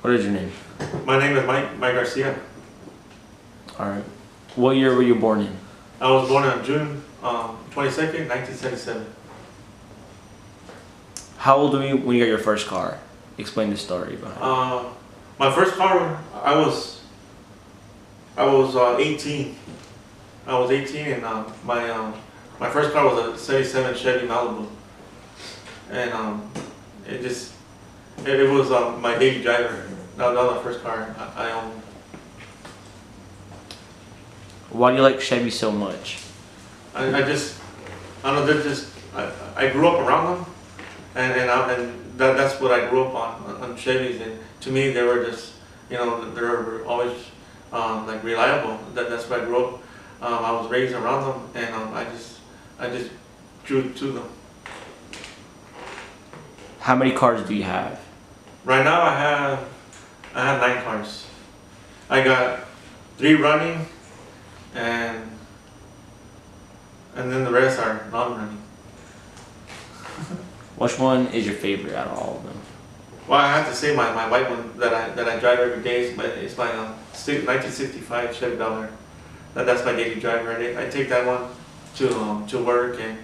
What is your name? My name is Mike Garcia. Alright. What year were you born in? I was born on June 22nd, 1977. How old were you when you got your first car? Explain the story behind it. My first car, I was 18. I was 18, and my first car was a '77 Chevy Malibu, and it was my daily driver. That was my first car I owned. Why do you like Chevy so much? I don't know. I grew up around them, and that's what I grew up on Chevys. And to me, they were just, they were always like reliable. That's what I grew up. I was raised around them, and I just drew to them. How many cars do you have? Right now, I have 9 cars. I got 3 running, and then the rest are non-running. Which one is your favorite out of all of them? Well, I have to say my white one that I drive every day is my 1965 Chevy Bel Air. That's my daily driver. I take that one to work, and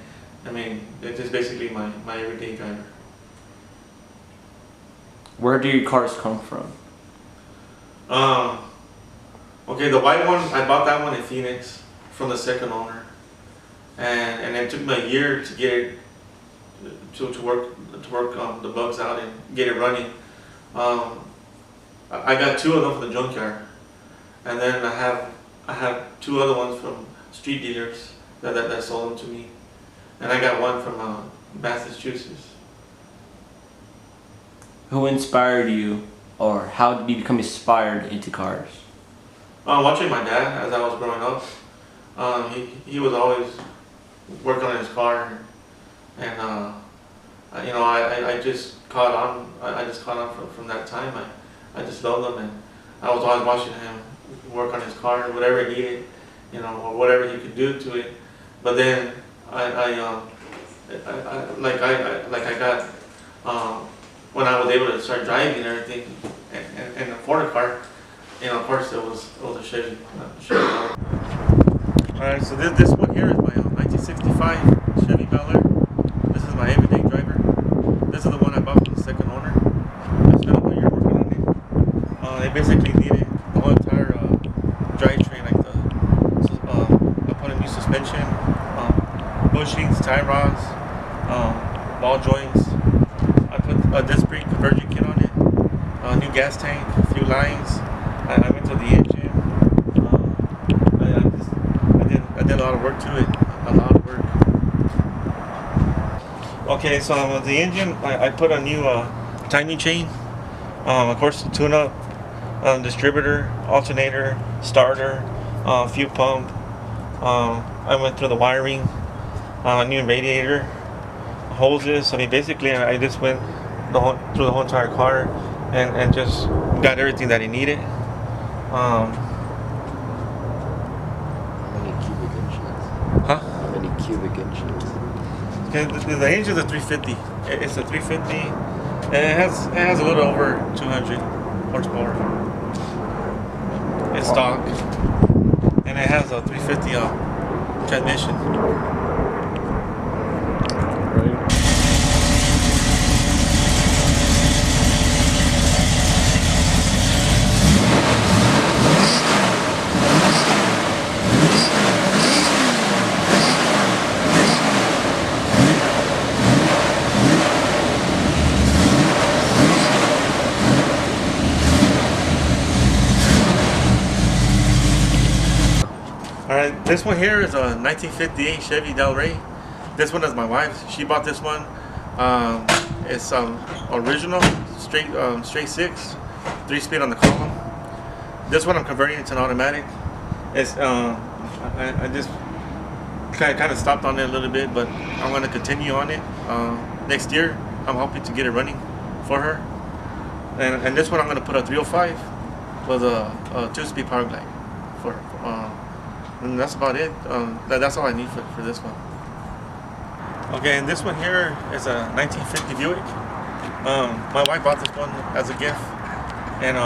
I mean it's just basically my everyday driver. Where do your cars come from? Okay, the white one, I bought that one in Phoenix from the second owner, and it took me a year to get it to work the bugs out and get it running. I got 2 of them from the junkyard, and then I have 2 other ones from street dealers that sold them to me, and I got one from Massachusetts. Who inspired you, or how did you become inspired into cars? Watching my dad as I was growing up. He was always working on his car, and I just caught on. I just caught on from that time. I just loved him, and I was always watching him work on his car, whatever he needed, or whatever he could do to it. But then I got when I was able to start driving and everything and afford a car, of course it was a Chevy. Alright, so this one here is my 1965 Chevy Bel Air. This is my everyday driver. This is the one I bought from the second owner. I spent a whole year working on it. They basically needed the whole entire drivetrain, like I put a new suspension, bushings, tie rods, ball joints. I put a disc brake conversion kit on it, a new gas tank, a few lines. I went to the engine. I did a lot of work to it, a lot of work. Okay, so the engine, I put a new timing chain, of course the tune-up, distributor, alternator, starter, fuel pump. I went through the wiring, a new radiator, hoses. I mean, basically, I just went through the whole entire car and just got everything that he needed. How many cubic inches? Huh? How many cubic inches? Okay, the engine's a 350. It's a 350, and it has a little over 200 horsepower. It's stock, and it has a 350 transmission. Alright, this one here is a 1958 Chevy Del Rey. This one is my wife's. She bought this one. It's original, straight 6, 3-speed on the column. This one I'm converting into an automatic. It's I just kind of stopped on it a little bit, but I'm going to continue on it. Next year, I'm hoping to get it running for her. And this one I'm going to put a 305 with a 2-speed power glide for and that's about it. That's all I need for this one. Okay, and this one here is a 1950 Buick. My wife bought this one as a gift, and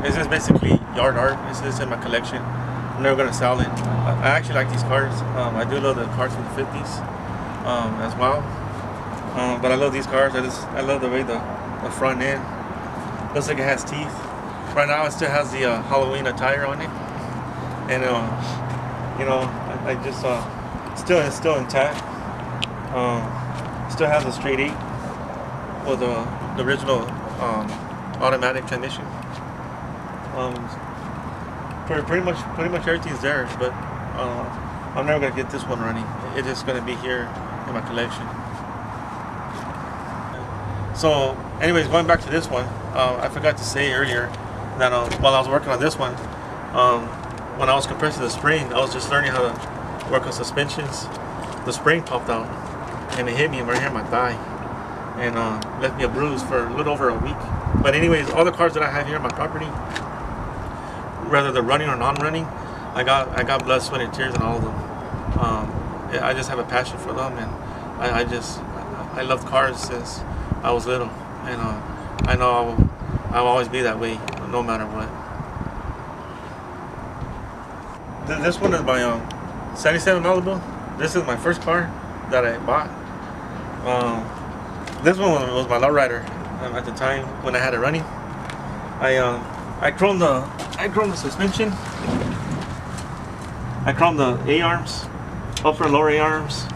it's just basically yard art. It's just in my collection. I'm never gonna sell it. I actually like these cars. I do love the cars from the 50s as well. But I love these cars. I love the way the front end looks like it has teeth. Right now it still has the Halloween attire on it, and you know, I just it's still intact. Still has a straight 8 with the original automatic transmission. Pretty much everything's there, but I'm never gonna get this one running. It's just gonna be here in my collection. So, anyways, going back to this one, I forgot to say earlier that while I was working on this one, when I was compressing the spring, I was just learning how to work on suspensions. The spring popped out, and it hit me right here in my thigh, and left me a bruise for a little over a week. But anyways, all the cars that I have here on my property, whether they're running or non-running, I got blood, sweat, and tears in all of them. I just have a passion for them, and I loved cars since I was little, and I know I'll always be that way, no matter what. This one is my 77 Malibu. This is my first car that I bought. This one was my lowrider at the time when I had it running. I chromed the suspension. I chromed the A-arms, upper and lower A-arms,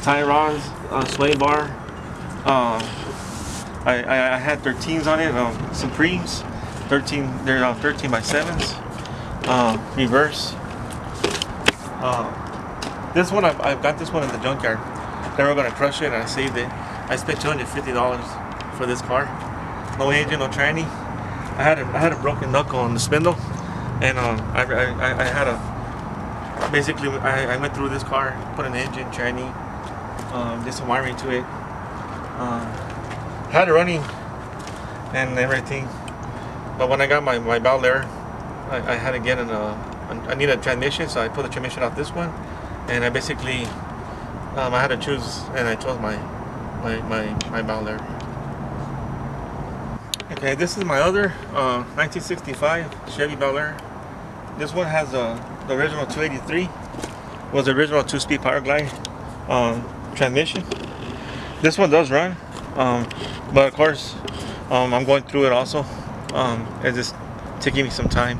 tie rods, sway bar. I had 13s on it, Supremes. 13. They're 13 by 7s. Reverse. This one I've got this one in the junkyard. They were gonna crush it, and I saved it. I spent $250 for this car. No engine, no tranny. I had a broken knuckle on the spindle, and I had a basically I went through this car, put an engine, tranny, did some wiring to it, had it running and everything. But when I got my valve there, I had to get I need a transmission, so I put the transmission out this one, and I basically I had to choose, and I chose my valve there. Okay, this is my other 1965 Chevy Bel Air. This one has the original 283. Was the original 2-speed power glide transmission. This one does run, but of course I'm going through it also. It's just taking me some time.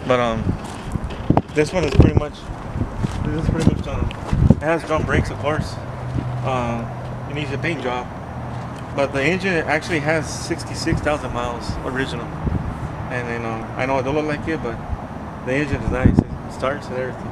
But this one is pretty much it has drum brakes, of course. It needs a paint job. But the engine actually has 66,000 miles original, and I know it don't look like it, but the engine is nice. It starts and everything.